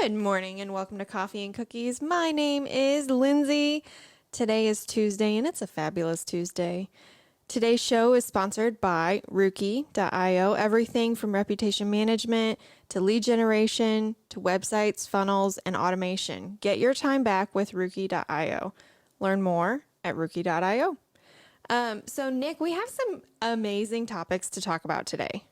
Good morning and welcome to Coffee and Cookies. My name is Lindsay. Today is Tuesday and it's a fabulous Tuesday. Today's show is sponsored by Rookie.io. Everything from reputation management to lead generation to websites, funnels, and automation. Get your time back with Rookie.io. Learn more at Rookie.io. So Nick, we have some amazing topics to talk about today.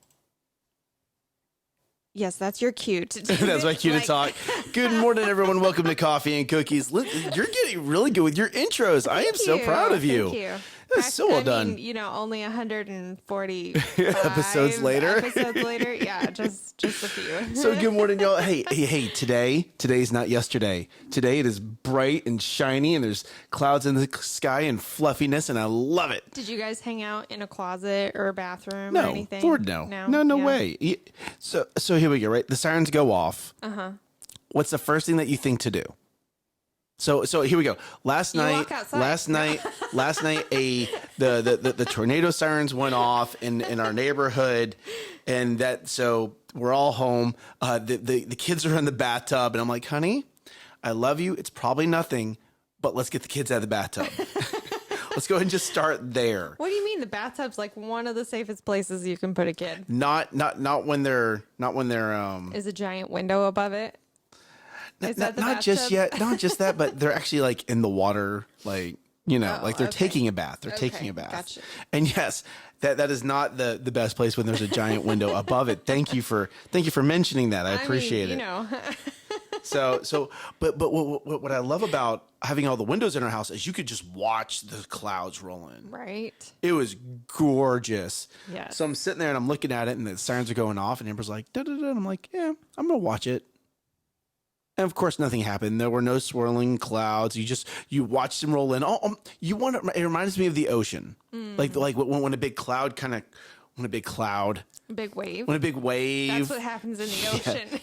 Yes, that's your cue. That's my cue to talk. Good morning, everyone. Welcome to Coffee and Cookies. You're getting really good with your intros. I am so proud of you. Thank you. That's so well done. Only 140 Episodes later. Yeah, just a few. So good morning, y'all. Hey, today's not yesterday. Today it is bright and shiny and there's clouds in the sky and fluffiness and I love it. Did you guys hang out in a closet or a bathroom No, or anything? Lord, no. No way. So here we go, right? The sirens go off. Uh-huh. What's the first thing that you think to do? So here we go. Last night, the tornado sirens went off in our neighborhood, and so we're all home. The kids are in the bathtub, and I'm like, honey, I love you. It's probably nothing, but let's get the kids out of the bathtub. Let's go ahead and just start there. What do you mean? The bathtub's like one of the safest places you can put a kid. Not when they're Is a giant window above it? Not just yet, not just that, but they're actually like in the water, like, they're taking a bath. They're taking a bath. Gotcha. And yes, that is not the best place when there's a giant window above it. Thank you for mentioning that. I appreciate it. But what I love about having all the windows in our house is you could just watch the clouds roll in. Right. It was gorgeous. Yeah. So I'm sitting there and I'm looking at it and the sirens are going off and Amber's like, da da da. I'm like, yeah, I'm gonna watch it. And of course, nothing happened. There were no swirling clouds. You watched them roll in. It reminds me of the ocean, like when a big cloud Big wave. When a big wave. That's what happens in the ocean.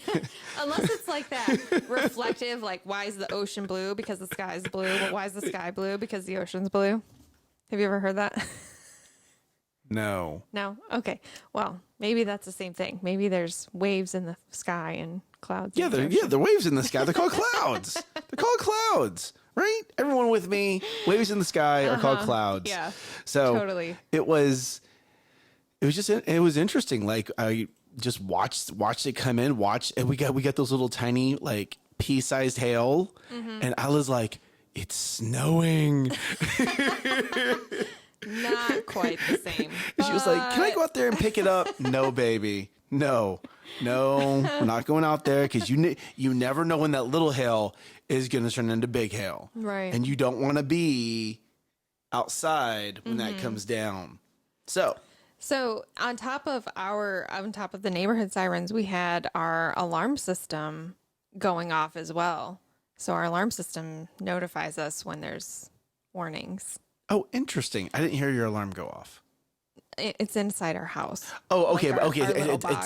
Unless it's like that reflective, like why is the ocean blue? Because the sky is blue. But why is the sky blue? Because the ocean's blue. Have you ever heard that? No. No? Okay. Well, maybe that's the same thing. Maybe there's waves in the sky and clouds. Yeah, the waves in the sky. They're called clouds. They're called clouds, right? Everyone with me. Waves in the sky are called clouds. Yeah. So totally. It was interesting. Like I just watched it come in. And we got those little tiny like pea-sized hail, and I was like, it's snowing. Not quite the same. She was like, can I go out there and pick it up? No, baby. No, we're not going out there because you never know when that little hail is going to turn into big hail. Right. And you don't want to be outside when that comes down. So on top of the neighborhood sirens, we had our alarm system going off as well. So our alarm system notifies us when there's warnings. Oh, interesting. I didn't hear your alarm go off. It's inside our house. Oh, okay. Like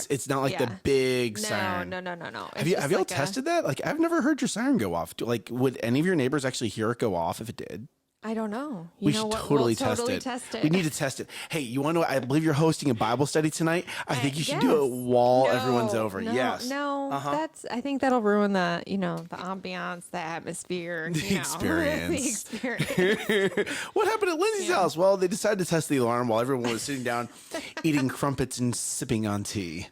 It's not like the big siren. No. Have y'all tested that? Like, I've never heard your siren go off. Like, would any of your neighbors actually hear it go off if it did? I don't know. We should totally test it. We need to test it. Hey, you want to know? I believe you're hosting a Bible study tonight. I think you should do it while everyone's over. Yes. No, I think that'll ruin the ambiance, the atmosphere, the experience. The experience. What happened at Lindsay's house? Well, they decided to test the alarm while everyone was sitting down, eating crumpets and sipping on tea.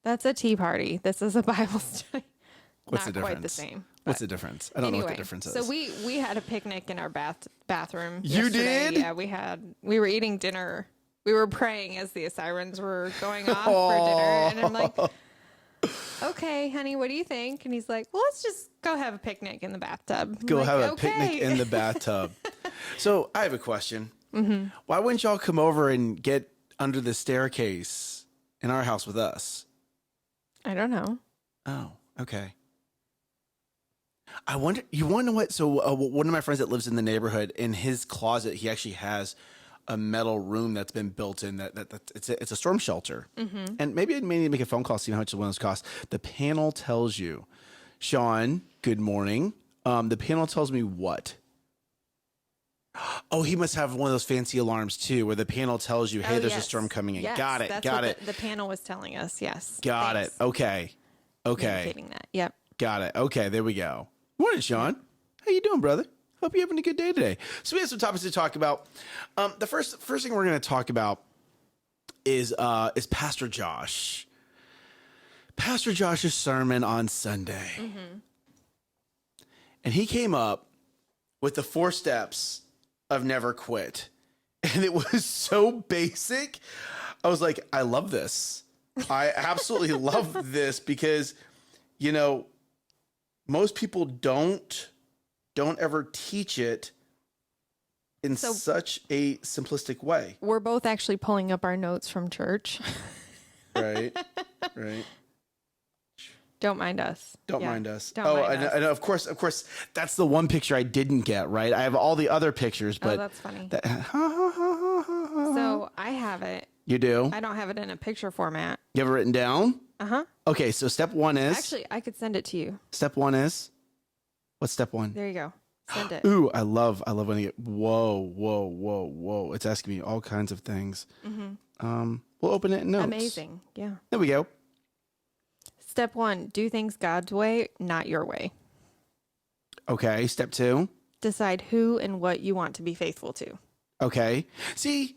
That's a tea party. This is a Bible study. What's the difference? Quite the same. What's the difference? I don't know what the difference is. So we had a picnic in our bathroom. You yesterday. did? Yeah, we were eating dinner. We were praying as the sirens were going off for dinner, and I'm like, "Okay, honey, what do you think?" And he's like, "Well, let's just go have a picnic in the bathtub." Have a picnic in the bathtub. So I have a question. Mm-hmm. Why wouldn't y'all come over and get under the staircase in our house with us? I don't know. Oh, okay. I wonder, you want to know what? So one of my friends that lives in the neighborhood, in his closet, he actually has a metal room that's been built in it's a storm shelter. Mm-hmm. And maybe I may need to make a phone call, see how much one of those costs. The panel tells you, Sean, good morning. The panel tells me what? Oh, he must have one of those fancy alarms too, where the panel tells you, hey, there's a storm coming in. Yes, Got it. That's what the panel was telling us. Yes. Got it. Okay. Indicating that. Yep. Got it. Okay, there we go. Morning, Sean. How you doing, brother? Hope you're having a good day today. So we have some topics to talk about. The first thing we're going to talk about is Pastor Josh. Pastor Josh's sermon on Sunday. Mm-hmm. And he came up with the 4 steps of never quit. And it was so basic. I was like, I love this. I absolutely love this because, you know, most people don't ever teach it in such a simplistic way. We're both actually pulling up our notes from church. Right. Don't mind us. Don't mind us. Don't mind us. I know. Of course. That's the one picture I didn't get, right? I have all the other pictures, but that's funny. So I have it. You do? I don't have it in a picture format. You have it written down? Uh-huh. Okay, so step 1 is... Actually, I could send it to you. Step 1 is... What's step 1? There you go. Send it. Ooh, I love when I get... Whoa. It's asking me all kinds of things. Mm-hmm. We'll open it in notes. Amazing. Yeah. There we go. Step 1, do things God's way, not your way. Okay, step 2. Decide who and what you want to be faithful to. Okay. See,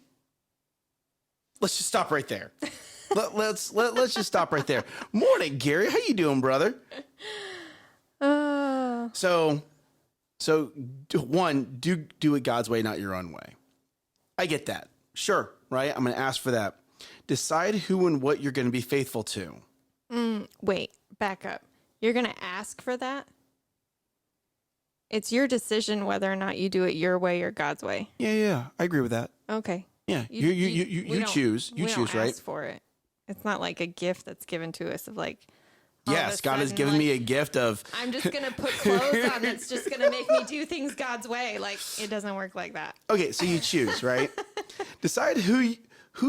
let's just stop right there. Let's just stop right there. Morning, Gary. How you doing, brother? So 1, do it God's way, not your own way. I get that. Sure, right? I'm going to ask for that. Decide who and what you're going to be faithful to. Wait, back up. You're going to ask for that? It's your decision whether or not you do it your way or God's way. Yeah. I agree with that. Okay. Yeah, you choose. You choose, right? Ask for it. It's not like a gift that's given to us of like. Yes, God has given me a gift of. I'm just gonna put clothes on that's just gonna make me do things God's way. Like it doesn't work like that. Okay, so you choose, right? Decide who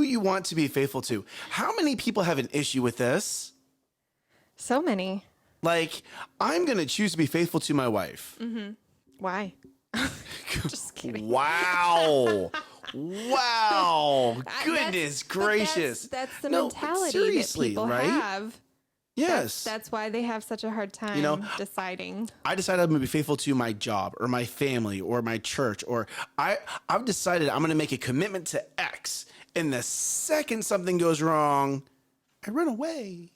you want to be faithful to. How many people have an issue with this? So many. Like, I'm gonna choose to be faithful to my wife. Mm-hmm. Why? Just kidding. Wow. Goodness gracious. That's the mentality that people have. Yes. That's why they have such a hard time deciding. I decided I'm going to be faithful to my job or my family or my church, or I've decided I'm going to make a commitment to X. And the second something goes wrong, I run away.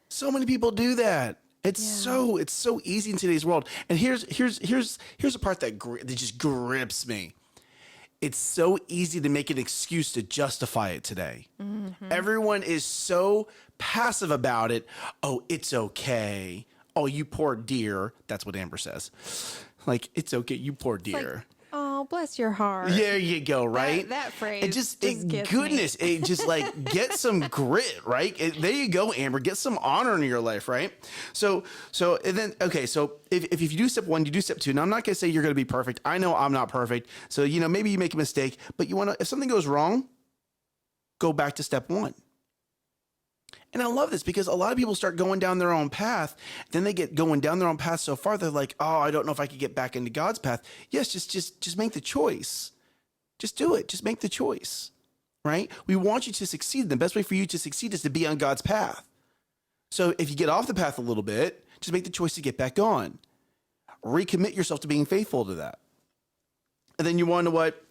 So many people do that. It's so easy in today's world. And here's a part that just grips me. It's so easy to make an excuse to justify it today. Mm-hmm. Everyone is so passive about it. Oh, it's okay. Oh, you poor dear. That's what Amber says. Like, it's okay. You poor dear. Like, oh, bless your heart. There you go, right? That phrase. It just like get some grit, right? There you go, Amber. Get some honor in your life, right? So and then okay, so if you do step 1, you do step 2. Now I'm not gonna say you're gonna be perfect. I know I'm not perfect. So maybe you make a mistake, but if something goes wrong, go back to step 1. And I love this because a lot of people start going down their own path. Then they get going down their own path so far, they're like, oh, I don't know if I could get back into God's path. Yes, just make the choice. Just do it. Just make the choice, right? We want you to succeed. The best way for you to succeed is to be on God's path. So if you get off the path a little bit, just make the choice to get back on. Recommit yourself to being faithful to that. And then you want to what?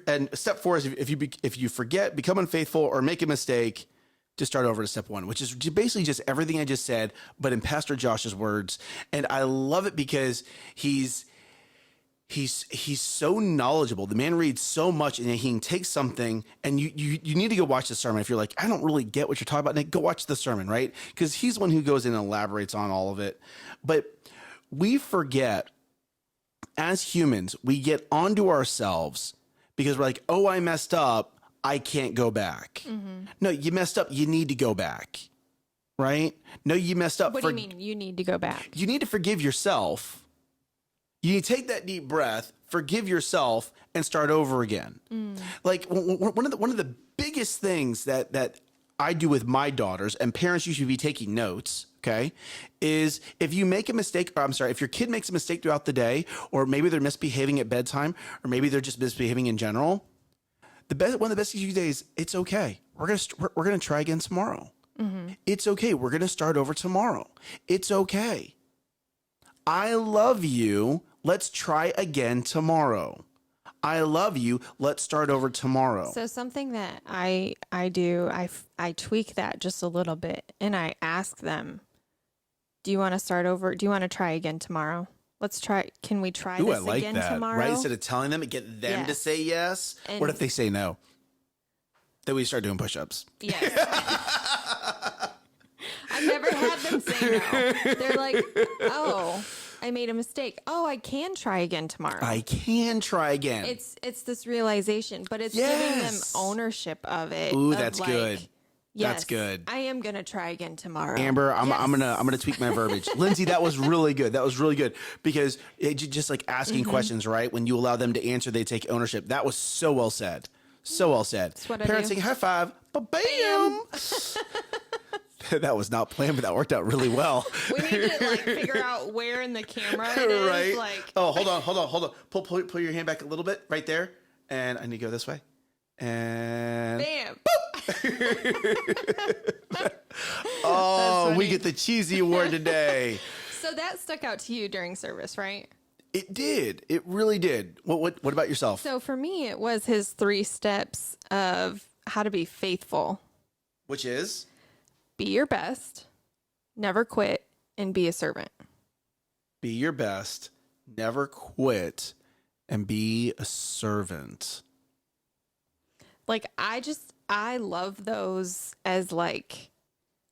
And step 4 is if you forget, become unfaithful, or make a mistake, to start over to step 1, which is basically just everything I just said, but in Pastor Josh's words. And I love it because he's so knowledgeable. The man reads so much, and he can take something, and you need to go watch the sermon. If you're like, I don't really get what you're talking about, Nick, go watch the sermon, right? Because he's the one who goes in and elaborates on all of it. But we forget, as humans, we get onto ourselves because we're like, oh, I messed up, I can't go back. Mm-hmm. No, you messed up. You need to go back, right? No, you messed up. What do you mean you need to go back? You need to forgive yourself. You need to take that deep breath, forgive yourself, and start over again. Like one of the biggest things that I do with my daughters, and parents, you should be taking notes, okay, is if you make a mistake, if your kid makes a mistake throughout the day, or maybe they're misbehaving at bedtime, or maybe they're just misbehaving in general, one of the best things you can do is, it's okay. We're gonna try again tomorrow. It's okay. We're going to start over tomorrow. It's okay. I love you. Let's try again tomorrow. I love you. Let's start over tomorrow. So something that I do, I tweak that just a little bit, and I ask them, do you want to start over? Do you want to try again tomorrow? Let's try. Can we try Ooh, this I like again that. tomorrow? Right? Instead of telling them, get them to Yes. say yes. And- What if they say no? Then we start doing push-ups. Yes. I've never had them say no. They're like, oh, I made a mistake. Oh, I can try again tomorrow. I can try again. It's this realization, but it's giving them Yes. ownership of it. Ooh, of that's good. Yes, That's good. I am gonna try again tomorrow. Amber, I'm Yes. gonna tweak my verbiage. Lindsay, that was really good. That was really good because just like asking questions, right? When you allow them to answer, they take ownership. That was so well said. So well said. what I Parents do. saying high five, bam. That was not planned, but that worked out really well. We need to like figure out where in the camera it is. Right? Like, Oh, hold on. Pull your hand back a little bit, right there, and I need to go this way. And bam. oh, we funny. get the cheesy award today. So that stuck out to you during service, right? It did. It really did. What about yourself? So for me, it was his 3 steps of how to be faithful. Which is? Be your best, never quit, and be a servant. Be your best, never quit, and be a servant. Like, I love those as like,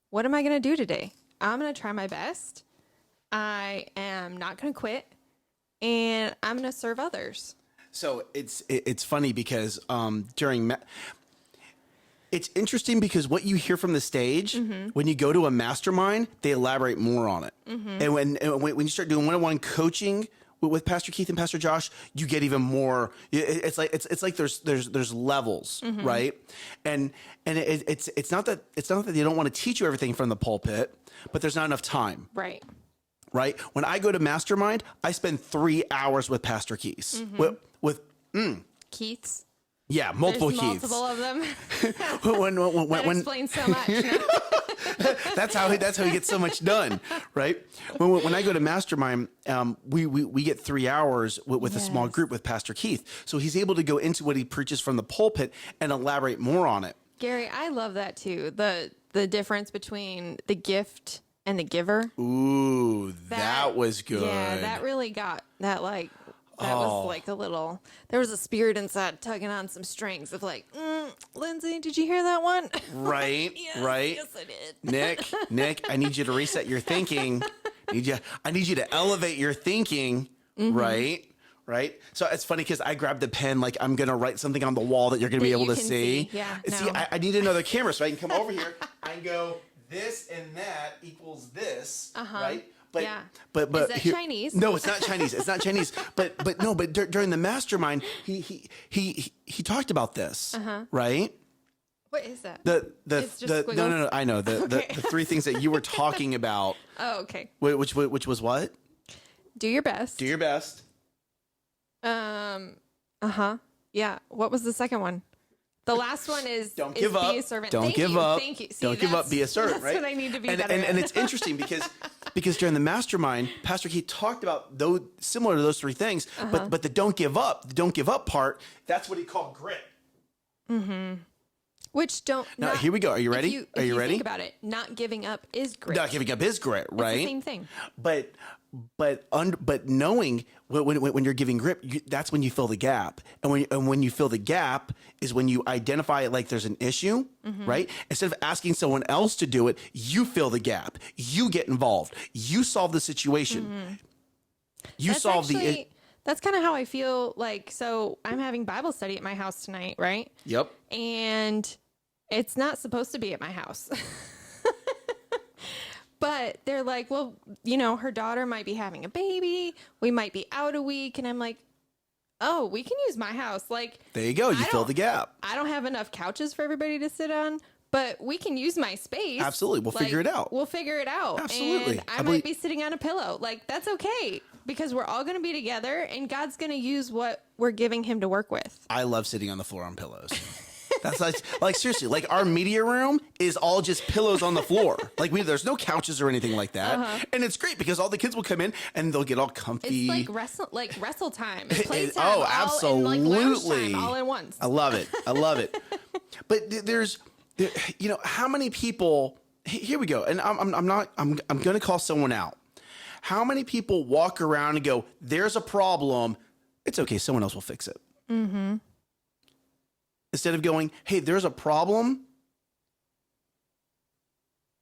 what am I going to do today? I'm going to try my best. I am not going to quit, and I'm going to serve others. So it's funny because it's interesting because what you hear from the stage, when you go to a mastermind, they elaborate more on it. And when you start doing one-on-one coaching with Pastor Keith and Pastor Josh, you get even more. It's like there's levels, right? And it's not that they don't want to teach you everything from the pulpit, but there's not enough time. Right. Right? When I go to mastermind, I spend 3 hours with Pastor Keith. With Keiths. yeah, multiple There's Keiths. multiple of them. That That explains so much. No? that's how he gets so much done, right? When I go to mastermind, we get 3 hours with a small Yes. group with Pastor Keith, so he's able to go into what he preaches from the pulpit and elaborate more on it. Gary, I love that too. The difference between the gift and the giver. Ooh, that was good. Yeah, that really got that like that was like a little. There was a spirit inside tugging on some strings of like, Lindsay, did you hear that one? Right, Yes, right. Yes, I did. Nick, I need you to reset your thinking. I need you to elevate your thinking, right? Right. So it's funny because I grabbed the pen like I'm gonna write something on the wall that you're gonna be That able you to can see. see. Yeah, See, no. I need another camera so I can come over here and go this and that equals this, right? But Yeah. but Is that Chinese? No, it's not Chinese. It's not Chinese. But during the mastermind, he talked about this, right? What is that? No, It's just squiggles? I know the Okay. 3 things that you were talking about, Oh, okay. which was what? Do your best. Do your best. Yeah. What was the second one? The last one is Don't is give up. Be a servant. Don't Thank give you. up. Thank you. See, Don't give up. that's- Be a servant. That's Right. what I need to be and, better and, at. and it's interesting because during the mastermind, Pastor Keith talked about those similar to those 3 things, but the don't give up part. That's what he called grit. Which don't. Now, not- here we go. Are you ready? If Are you ready? Think about it. Not giving up is great. Not giving up is grit, It's right? the same thing. But knowing when you're giving grip, that's when you fill the gap, and when you fill the gap is when you identify it like there's an issue, right? Instead of asking someone else to do it, you fill the gap, you get involved, you solve the situation, you That's solve actually, That's kind of how I feel. Like, so I'm having Bible study at my house tonight, right? Yep. And it's not supposed to be at my house. But they're like, well, her daughter might be having a baby. We might be out a week. And I'm like, oh, we can use my house. Like, There you go. You fill the gap. I don't have enough couches for everybody to sit on, but we can use my space. Absolutely. We'll figure it out. We'll figure it out. Absolutely. And I I believe- might be sitting on a pillow. Like, that's okay because we're all going to be together and God's going to use what we're giving him to work with. I love sitting on the floor on pillows. That's like seriously, like our media room is all just pillows on the floor. Like there's no couches or anything like that. And it's great because all the kids will come in and they'll get all comfy. It's like wrestle time, and play time, Oh, all in, like, lounge absolutely. time, all in once. I love it. I love it. But how many people, here we go. And I'm going to call someone out. How many people walk around and go, there's a problem. It's okay. Someone else will fix it. Mm-hmm. Instead of going, hey, there's a problem.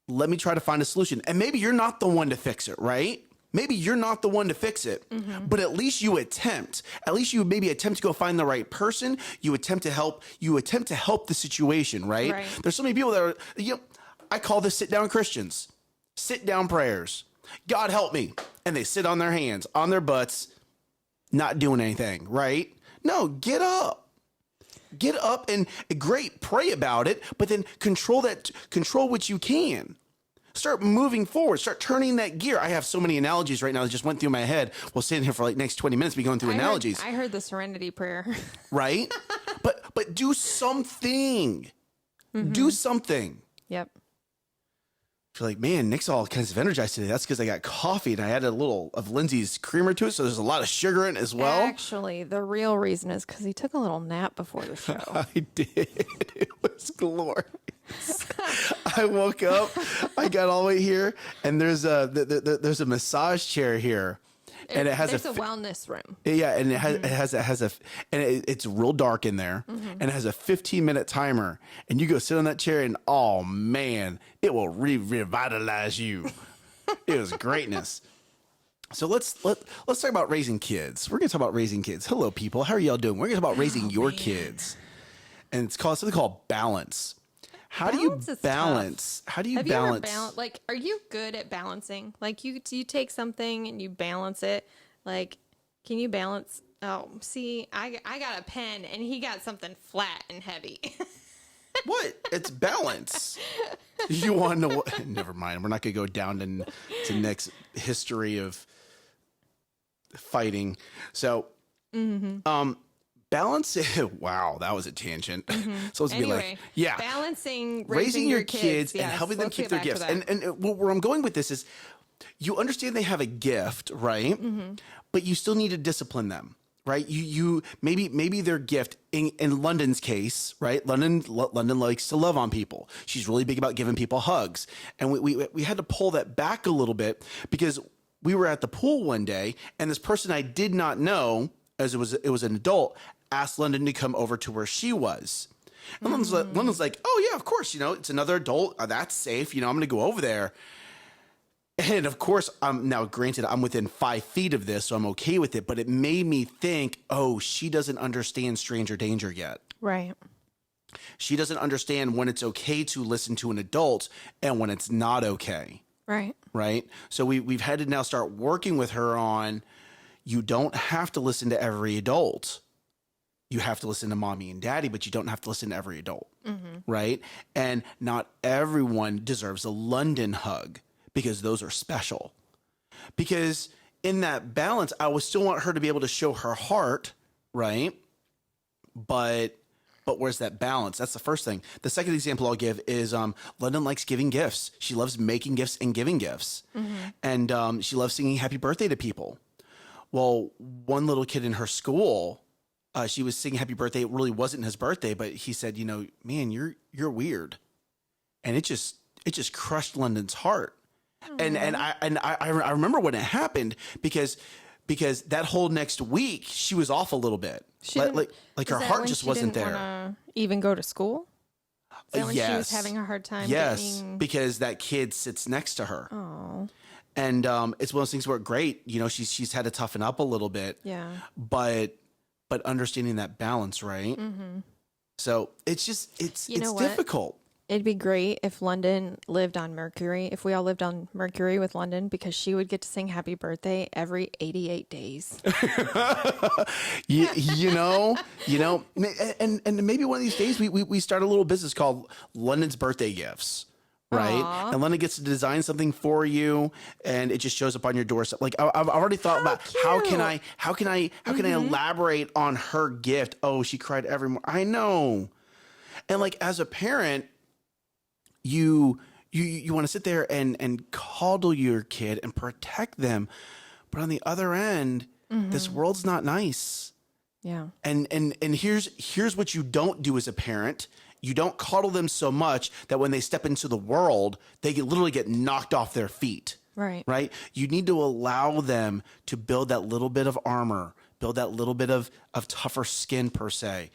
Let me try to find a solution. And maybe you're not the one to fix it, right? Maybe you're not the one to fix it, but at least you attempt. At least you maybe attempt to go find the right person. You attempt to help the situation, right? There's so many people that are, I call this sit down Christians, sit down prayers. God help me. And they sit on their hands, on their butts, not doing anything, right? No, get up. Get up and great, pray about it, but then control what you can. Start moving forward. Start turning that gear. I have so many analogies right now that just went through my head. We'll sit here for like next 20 minutes, be going through analogies. I heard the serenity prayer. Right? But do something. Do something. Yep. I feel like, man, Nick's all kinds of energized today. That's because I got coffee and I added a little of Lindsay's creamer to it, so there's a lot of sugar in it as well. Actually, the real reason is because he took a little nap before the show. I did. It was glorious. I woke up, I got all the way here, and there's a massage chair here. And it has a wellness room. Yeah, and it's real dark in there, and it has a 15-minute timer. And you go sit on that chair, and oh man, it will revitalize you. It was greatness. So let's talk about raising kids. We're gonna talk about raising kids. Hello, people. How are y'all doing? We're gonna talk about raising your kids, and it's something called balance. How do you balance? How do you Have balance? You ever like, are you good at balancing? Like, you take something and you balance it. Like, can you balance? Oh, see, I got a pen and he got something flat and heavy. What? It's balance. You want to know what? Never mind. We're not going to go down to Nick's history of fighting. So, balance. Wow, that was a tangent. So it's be like, yeah, balancing, raising your kids and helping them keep their gifts. And where I'm going with this is, you understand they have a gift, right? But you still need to discipline them, right? You maybe their gift in London's case, right? London likes to love on people. She's really big about giving people hugs, and we had to pull that back a little bit because we were at the pool one day, and this person I did not know, as it was an adult, asked London to come over to where she was. And London's like, oh yeah, of course, it's another adult. That's safe. I'm going to go over there. And of course, now granted, I'm within 5 feet of this, so I'm okay with it. But it made me think, oh, she doesn't understand stranger danger yet. Right. She doesn't understand when it's okay to listen to an adult and when it's not okay. Right. Right. So we've had to now start working with her on, you don't have to listen to every adult. You have to listen to mommy and daddy, but you don't have to listen to every adult. Right. And not everyone deserves a London hug, because those are special. Because in that balance, I would still want her to be able to show her heart, right? But where's that balance? That's the first thing. The second example I'll give is London likes giving gifts. She loves making gifts and giving gifts. And she loves singing happy birthday to people. Well, one little kid in her school, she was singing happy birthday. It really wasn't his birthday, but he said, man, you're weird. And it just crushed London's heart. And I remember when it happened because that whole next week she was off a little bit. Like her heart just wasn't there. Even go to school? Is that when yes. she was having a hard time? Yes, because that kid sits next to her. Oh. And it's one of those things where great, she's had to toughen up a little bit. Yeah. But understanding that balance, right? So it's difficult. It'd be great if London lived on Mercury, if we all lived on Mercury with London, because she would get to sing happy birthday every 88 days. And maybe one of these days we start a little business called London's Birthday Gifts. Right. Aww. And London gets to design something for you and it just shows up on your doorstep. Like I've already thought about how can I elaborate on her gift? Oh, she cried every morning. I know. And like as a parent, you want to sit there and coddle your kid and protect them, but on the other end, this world's not nice. Yeah. And here's what you don't do as a parent. You don't coddle them so much that when they step into the world, literally get knocked off their feet. Right. Right? You need to allow them to build that little bit of armor, build that little bit of tougher skin per se,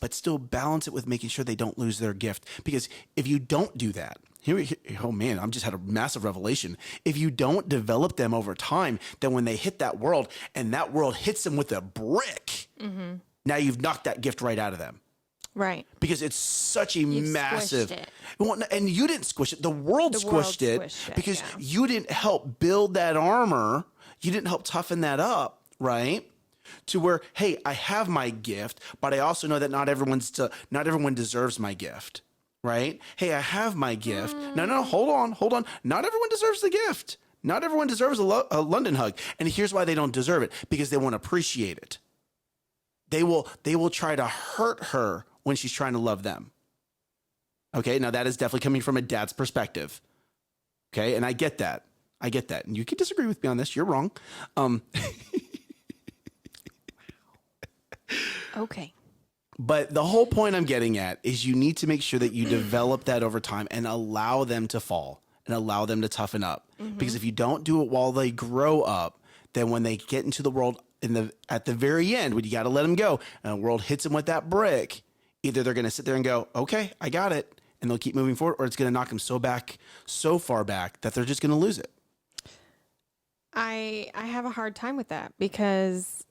but still balance it with making sure they don't lose their gift. Because if you don't do that, oh man, I'm just had a massive revelation. If you don't develop them over time, then when they hit that world and that world hits them with a brick, now you've knocked that gift right out of them. Right. Because it's such a massive, squished it. Well, and you didn't squish it. The world squished it because yeah. you didn't help build that armor. You didn't help toughen that up, right? To where, hey, I have my gift, but I also know that not everyone deserves my gift, right? Hey, I have my gift. No, hold on. Not everyone deserves the gift. Not everyone deserves a London hug. And here's why they don't deserve it, because they won't appreciate it. They will try to hurt her when she's trying to love them. Okay, now that is definitely coming from a dad's perspective. Okay, and I get that. And you can disagree with me on this. You're wrong. Okay. But the whole point I'm getting at is you need to make sure that you develop that over time and allow them to fall and allow them to toughen up. Because if you don't do it while they grow up, then when they get into the world at the very end, when you got to let them go and the world hits them with that brick, either they're going to sit there and go, okay, I got it, and they'll keep moving forward, or it's going to knock them so far back that they're just going to lose it. I have a hard time with that, because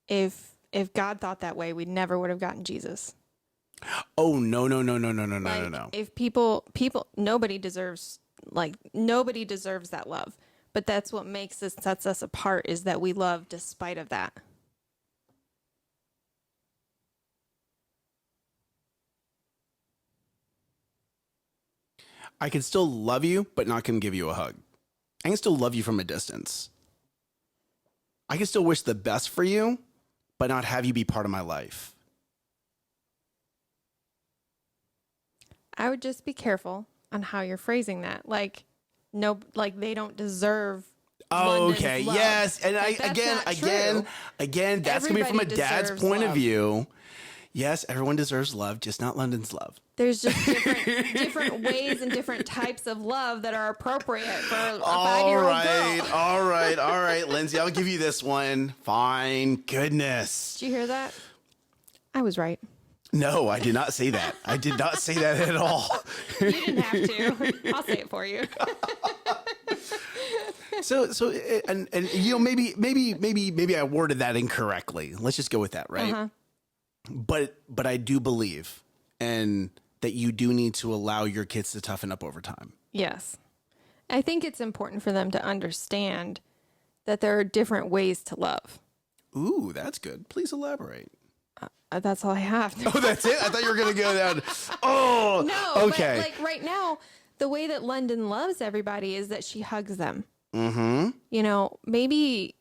if God thought that way, we never would have gotten Jesus. Oh, no. If people, nobody deserves that love. But that's what sets us apart, is that we love despite of that. I can still love you, but not can give you a hug. I can still love you from a distance. I can still wish the best for you, but not have you be part of my life. I would just be careful on how you're phrasing that. Like they don't deserve. Okay. Love. Yes. And That's again, that's going to be from a dad's point of love. view. Yes, everyone deserves love, just not London's love. There's just different ways and different types of love that are appropriate for a 5-year-old girl. All right, Lindsay, I'll give you this one. Fine. Goodness. Did you hear that? I was right. No, I did not say that. I did not say that at all. You didn't have to. I'll say it for you. So, and you know, maybe I worded that incorrectly. Let's just go with that, right? Uh-huh. But I do believe and that you do need to allow your kids to toughen up over time. Yes. I think it's important for them to understand that there are different ways to love. Ooh, that's good. Please elaborate. That's all I have. Oh, that's it? I thought you were going to go down. Oh, no. Okay. But like right now, the way that London loves everybody is that she hugs them. Mm-hmm. You know, maybe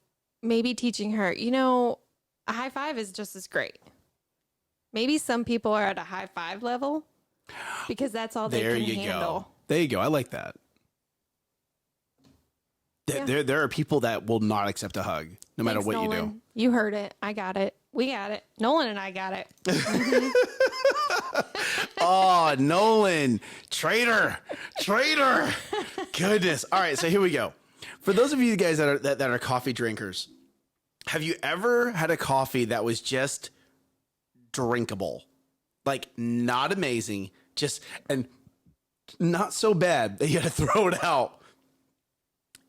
teaching her, you know, a high five is just as great. Maybe some people are at a high five level because that's all they can handle. Go. There you go. I like that. Yeah. There are people that will not accept a hug, no matter what Nolan. you do. You heard it. I got it. We got it. Nolan and I got it. Oh, Nolan, traitor. Goodness. All right, so here we go. For those of you guys that are coffee drinkers, have you ever had a coffee that was just drinkable? Like not amazing, just and not so bad that you had to throw it out.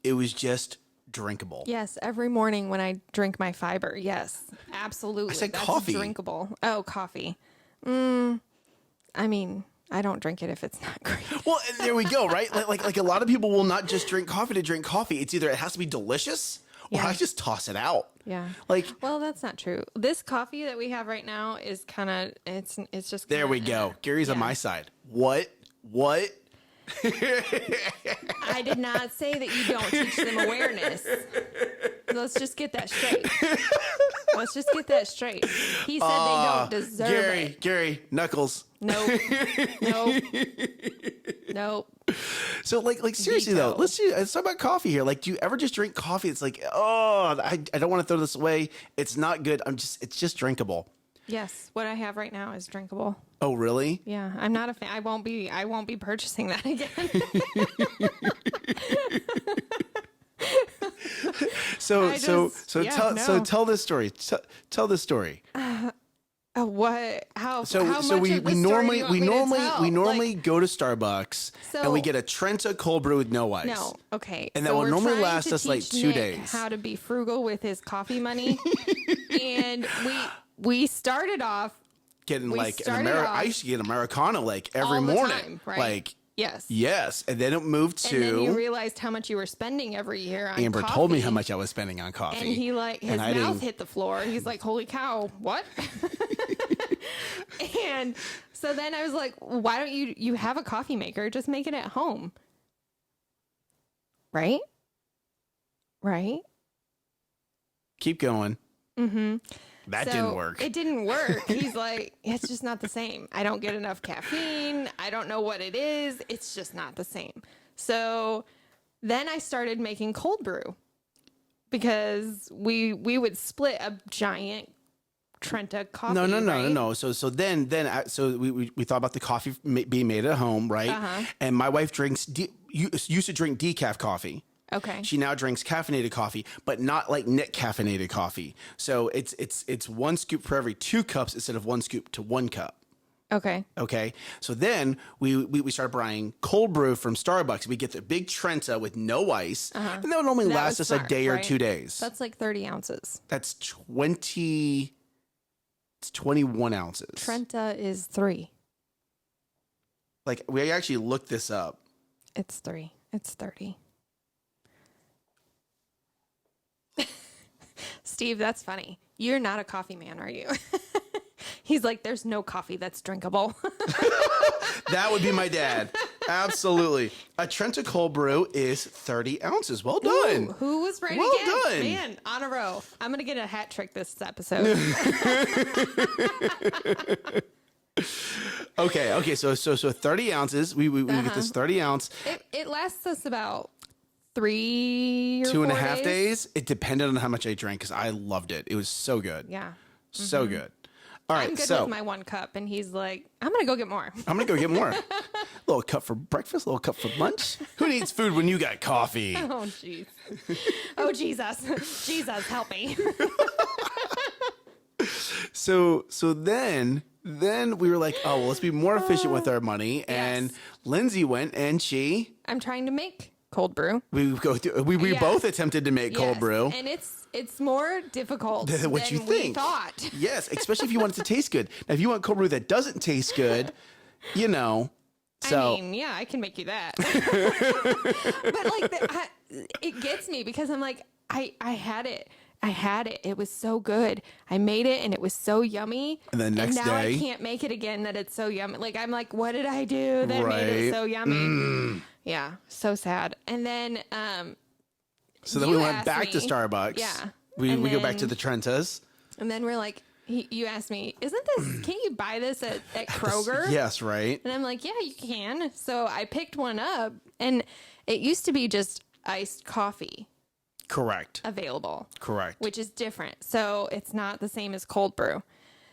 It was just drinkable. Yes, every morning when I drink my fiber. Yes, absolutely. I said That's coffee. drinkable. Oh, coffee. I mean, I don't drink it if it's not great. Well, and there we go, right? Like a lot of people will not just drink coffee to drink coffee. It's either it has to be delicious or Yeah. I just toss it out. Yeah. Like, well, that's not true. This coffee that we have right now is kind of it's just. there we go. Gary's on my side. What? I did not say that you don't teach them awareness. Let's just get that straight. Let's just get that straight. He said they don't deserve it. Gary, Knuckles. Nope. Nope. Nope. So like seriously Veto. though, let's talk about coffee here. Like, do you ever just drink coffee? It's like, oh, I don't want to throw this away. It's not good. It's just drinkable. Yes, what I have right now is drinkable. Oh, really? Yeah, I'm not a fan. I won't be purchasing that again. So yeah, so no. tell this story. Tell this story. What? How? So how so much we of the we story normally do you want we me to normally tell? we normally Like, go to Starbucks and we So- get a Trenta cold brew with no ice. no. Okay. And that so will we're normally trying last to us, like, teach 2 Nick days. How to be frugal with his coffee money, and we started off Getting We like started off I used to get Americano like every all the morning. time, right? Like yes. yes, and then it moved And then you to realized how much you were spending every year on Amber coffee. told me how much I was spending on coffee. And he like his And I mouth didn't- hit the floor. He's like, "Holy cow, what?" And so then I was like, "Why don't you have a coffee maker? Just make it at home." Right? Right? Keep going. Mhm. That So didn't work. It didn't work. He's like, "It's just not the same. I don't get enough caffeine. I don't know what it is. It's just not the same." So then I started making cold brew because we would split a giant Trenta coffee. No. So then we thought about the coffee being made at home, right? Uh-huh. And my wife used to drink decaf coffee. Okay. She now drinks caffeinated coffee, but not like Nick caffeinated coffee. So it's 1 scoop for every 2 cups instead of 1 scoop to 1 cup. Okay. Okay. So then we started buying cold brew from Starbucks. We get the big Trenta with no ice, and that would only That last was us a smart, day or right? 2 days. That's like 30 ounces. That's 20. It's 21 ounces. Trenta is 3. Like we actually looked this up. It's 3. It's 30. Steve, that's funny. You're not a coffee man, are you? He's like, there's no coffee that's drinkable. That would be my dad. Absolutely. A Trenta cold brew is 30 ounces. Well done. Ooh, who was right Well again? done. Man, on a row. I'm going to get a hat trick this episode. Okay. So 30 ounces. We get this 30 ounce. It lasts us about 3 or 2.5 4 days. It depended on how much I drank because I loved it. It was so good. Yeah. So good. All right. I'm good So with my 1 cup. And he's like, I'm going to go get more. I'm going to go get more. Little cup for breakfast, little cup for lunch. Who needs food when you got coffee? Oh, jeez. Oh, Jesus. Jesus, help me. So then we were like, oh, well, let's be more efficient with our money. And Lindsay went and I'm trying to make cold brew. we Yes. both attempted to make cold Yes, brew. And it's more difficult Than what you we think. thought. Yes, especially if you want it to taste good. Now, if you want cold brew that doesn't taste good, So I mean, yeah, I can make you that. But like, it gets me because I'm like, I had it. It was so good. I made it and it was so yummy. And the next now I day- can't make it again that it's so yummy. Like, I'm like, what did I do that made Right. it so yummy? Yeah, so sad. And then, so then you we went asked back to me- Starbucks. yeah. We And go back to then- the Trentas. and then we're like, you asked me, isn't this, can't you buy this at Kroger? Yes, right. And I'm like, yeah, you can. So I picked one up, and it used to be just iced coffee Correct. available, Correct. which is different. So it's not the same as cold brew.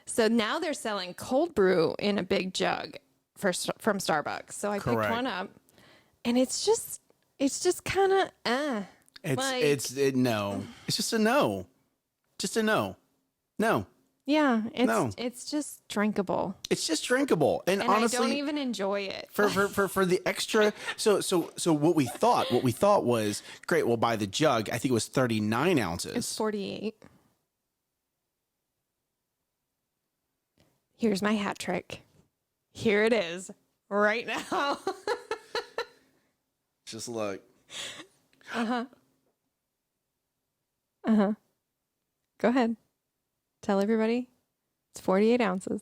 So now they're selling cold brew in a big jug from Starbucks. So I Correct. picked one up, and it's just kind of no. It's just a no. Just a no. No. yeah. No. It's just drinkable, It's just drinkable. And and honestly, I don't even enjoy it. for the extra so what we thought was great, we'll buy the jug. I think it was 39 ounces. It's 48. Here's my hat trick. Here it is right now. Just look. Go ahead. Tell everybody. It's 48 ounces.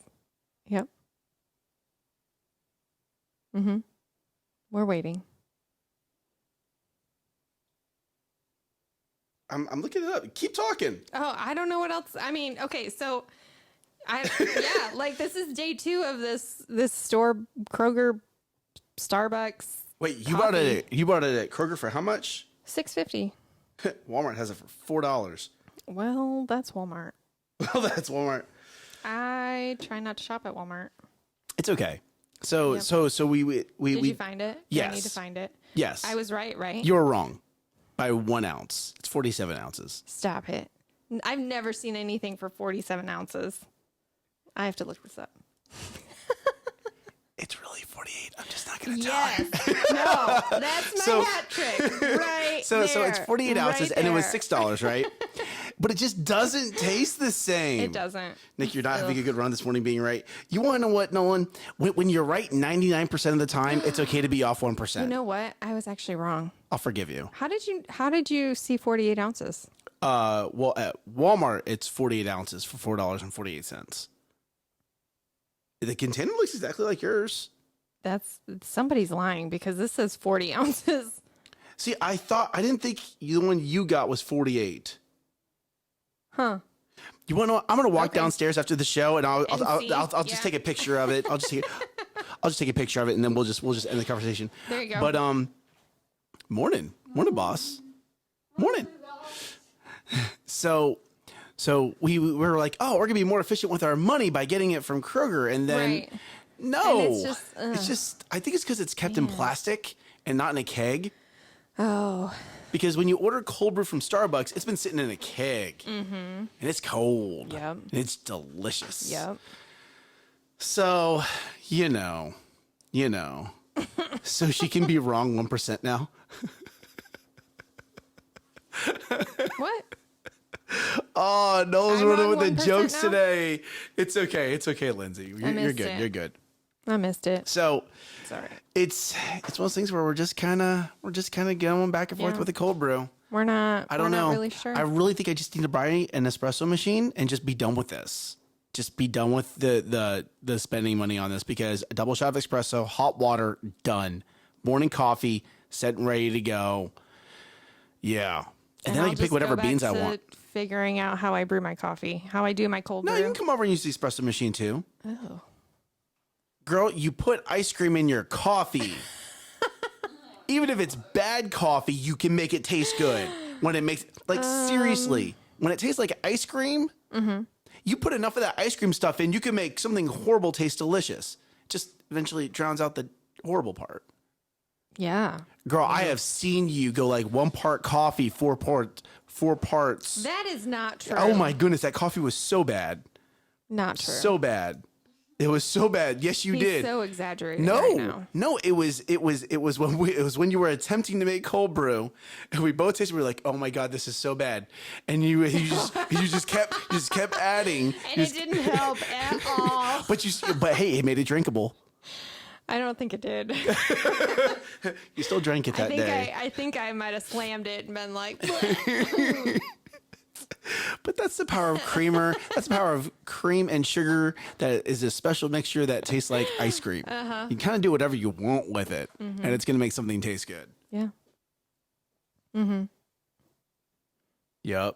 Yep. We're waiting. I'm looking it up. Keep talking. Oh, I don't know what else. I mean, okay, so yeah, like this is day 2 of this store, Kroger, Starbucks. Wait, you bought it at Kroger for how much? $6.50. Walmart has it for $4. Well, that's Walmart. Well, that's Walmart. I try not to shop at Walmart. It's okay. So Yep. so we Did you find it? Do I need Yes. to find it. yes. I was right? You were wrong by 1 ounce. It's 47 ounces. Stop it. I've never seen anything for 47 ounces. I have to look this up. It's really 48. I'm just not gonna tell. Yes. No, that's my So- hat trick. Right. So it's 48 ounces, right and it was there. $6, right? But it just doesn't taste the same. It doesn't. Nick, you're not having a good run this morning being right. You want to know what, Nolan? When you're right 99% of the time, it's okay to be off 1%. You know what? I was actually wrong. I'll forgive you. How did you see 48 ounces? Well, at Walmart, it's 48 ounces for $4.48. The container looks exactly like yours. That's somebody's lying because this says 40 ounces. See, I didn't think the one you got was 48. Huh. You want to know? I'm going to walk Okay. downstairs after the show, and I'll see. just Yeah. take a picture of it. I'll just take a picture of it, and then we'll just end the conversation. There you go. But morning, boss, morning. So we were like, oh, we're gonna be more efficient with our money by getting it from Kroger, and then Right. no, And it's just, I think it's because it's kept in plastic and not in a keg. Oh. Because when you order cold brew from Starbucks, it's been sitting in a keg, and it's cold, Yep. and it's delicious. Yep. So, you know, so she can be wrong 1% now. What? Oh, Noel's I'm running wrong with the 1% jokes now? today. It's okay, Lindsay. You're missed good. it. You're good. I missed it. So, It's all right. it's one of those things where we're just kind of going back and forth Yeah. with the cold brew. We're not. I don't we're know. Not really sure. I really think I just need to buy an espresso machine and just be done with this. Just be done with the spending money on this, because a double shot of espresso, hot water, done. Morning coffee, set and ready to go. Yeah. And then I I'll can pick just whatever go back beans I to want. Figuring out how I brew my coffee, how I do my cold No, brew. you can come over and use the espresso machine too. Oh. Girl, you put ice cream in your coffee. Even if it's bad coffee, you can make it taste good. When it makes, like, seriously, when it tastes like ice cream, you put enough of that ice cream stuff in, you can make something horrible taste delicious. Just eventually drowns out the horrible part. Yeah. Girl, I have seen you go like 1 part coffee, 4 parts. That is not true. Oh my goodness, that coffee was so bad. Not true. So bad. It was so bad. Yes, you He's did. so exaggerated No, right now. no, it was when you were attempting to make cold brew, and we both tasted. We were like, "Oh my god, this is so bad," and you just kept adding, And it didn't help at all. but hey, it made it drinkable. I don't think it did. You still drank it that day, I think I might have slammed it and been like, but that's the power of creamer. That's the power of cream and sugar. That is a special mixture that tastes like ice cream. You kind of do whatever you want with it, and it's going to make something taste good. yeah. Yep.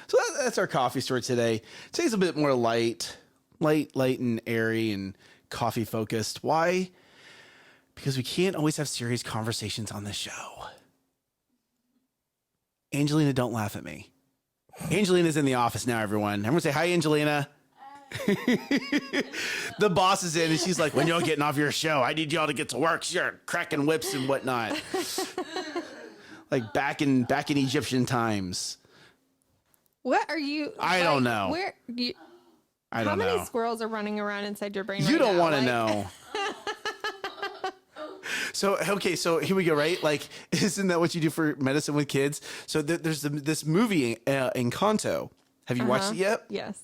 So that's our coffee story today. Today's a bit more light and airy and coffee focused. Why? Because we can't always have serious conversations on this show. Angelina, don't laugh at me. Angelina's in the office now, everyone. Everyone say hi, Angelina. The boss is in, and she's like, when y'all getting off your show? I need y'all to get to work. You're cracking whips and whatnot. Like back in Egyptian times. What are you? I don't know. Where you? I How don't many know. squirrels are running around inside your brain? You right don't now? want to Like, know. So here we go, right? Like, isn't that what you do for medicine with kids? So there's this movie Encanto. Have you watched it yet? Yes.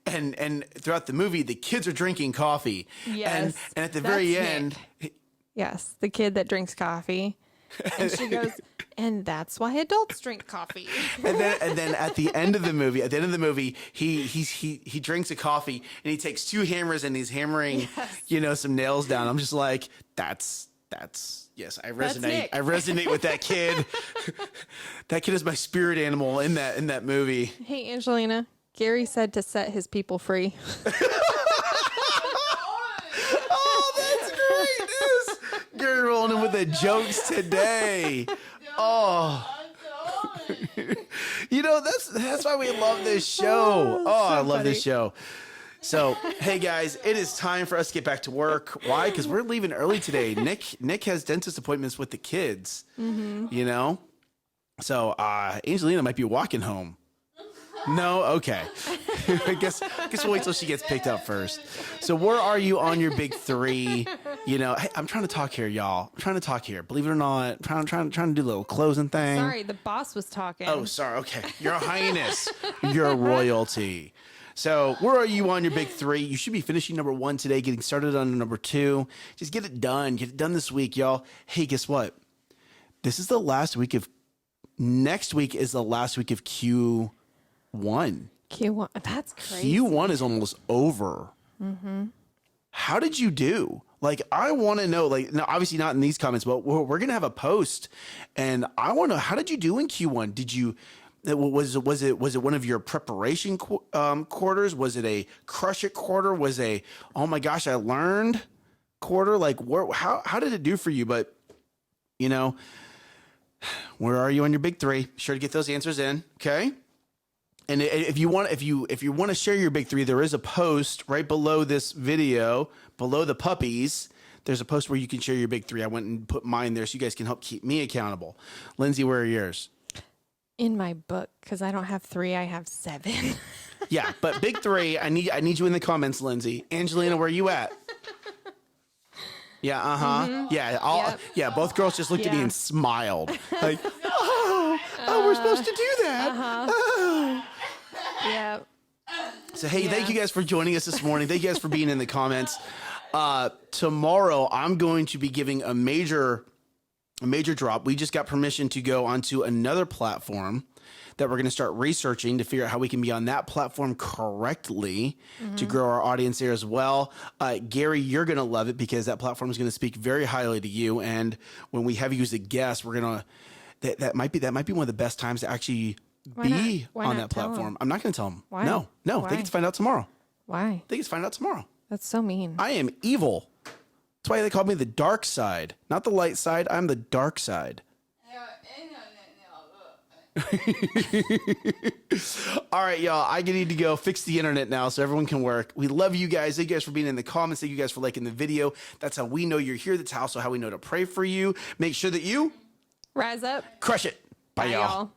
And throughout the movie, the kids are drinking coffee. Yes. And at the very That's end, Nick. Yes, the kid that drinks coffee, and she goes, and that's why adults drink coffee. and then at the end of the movie, he drinks a coffee and he takes 2 hammers and he's hammering, some nails down. I'm just like, that's Yes, I That's resonate. Nick. I resonate with that kid. That kid is my spirit animal in that movie. Hey, Angelina. Gary said to set his people free. Oh, that's great news. Gary rolling in with the jokes today. Oh. You know, that's why we love this show. Oh, I love this show. So, hey guys, it is time for us to get back to work. Why? Because we're leaving early today. Nick has dentist appointments with the kids. You know? So, Angelina might be walking home. No? Okay. I guess we'll wait till she gets picked up first. So where are you on your big three? You know, hey, I'm trying to talk here, y'all. I'm trying to talk here. Believe it or not, trying to do a little closing thing. Sorry, the boss was talking. Oh, sorry. Okay. Your Highness. Your royalty. So where are you on your big three? You should be finishing number 1 today, getting started on number 2. Just get it done. Get it done this week, y'all. Hey, guess what? This is the last week of, next week is the last week of Q1. Q1. That's crazy. Q1 is almost over. How did you do? Like, I want to know, like, now, obviously not in these comments, but we're going to have a post. And I want to know, how did you do in Q1? Did you, was it one of your preparation quarters? Was it a crush it quarter? Was a, oh my gosh, I learned quarter? Like, how did it do for you? But, you know, where are you on your big three? Sure to get those answers in. Okay. And if you want to share your big three, there is a post right below this video, below the puppies. There's a post where you can share your big three. I went and put mine there so you guys can help keep me accountable. Lindsay, where are yours? In my book, because I don't have 3, I have 7. Yeah, but big three. I need you in the comments, Lindsay. Angelina, where are you at? Yeah, Yeah, yeah. Both girls just looked at me and smiled, like, oh, we're supposed to do that. Oh. Yeah. So hey, thank you guys for joining us this morning. Thank you guys for being in the comments. Tomorrow, I'm going to be giving a major drop. We just got permission to go onto another platform that we're going to start researching to figure out how we can be on that platform correctly to grow our audience there as well. Gary, you're going to love it because that platform is going to speak very highly to you. And when we have you as a guest, we're going to, that might be one of the best times to actually be on that platform. I'm not going to tell them. Why? No. Why? They get to find out tomorrow. Why? They get to find out tomorrow. That's so mean. I am evil. That's why they call me the dark side, not the light side. I'm the dark side. All right, y'all. I need to go fix the internet now so everyone can work. We love you guys. Thank you guys for being in the comments. Thank you guys for liking the video. That's how we know you're here. That's also how we know to pray for you. Make sure that you Rise up. crush it. Bye, y'all.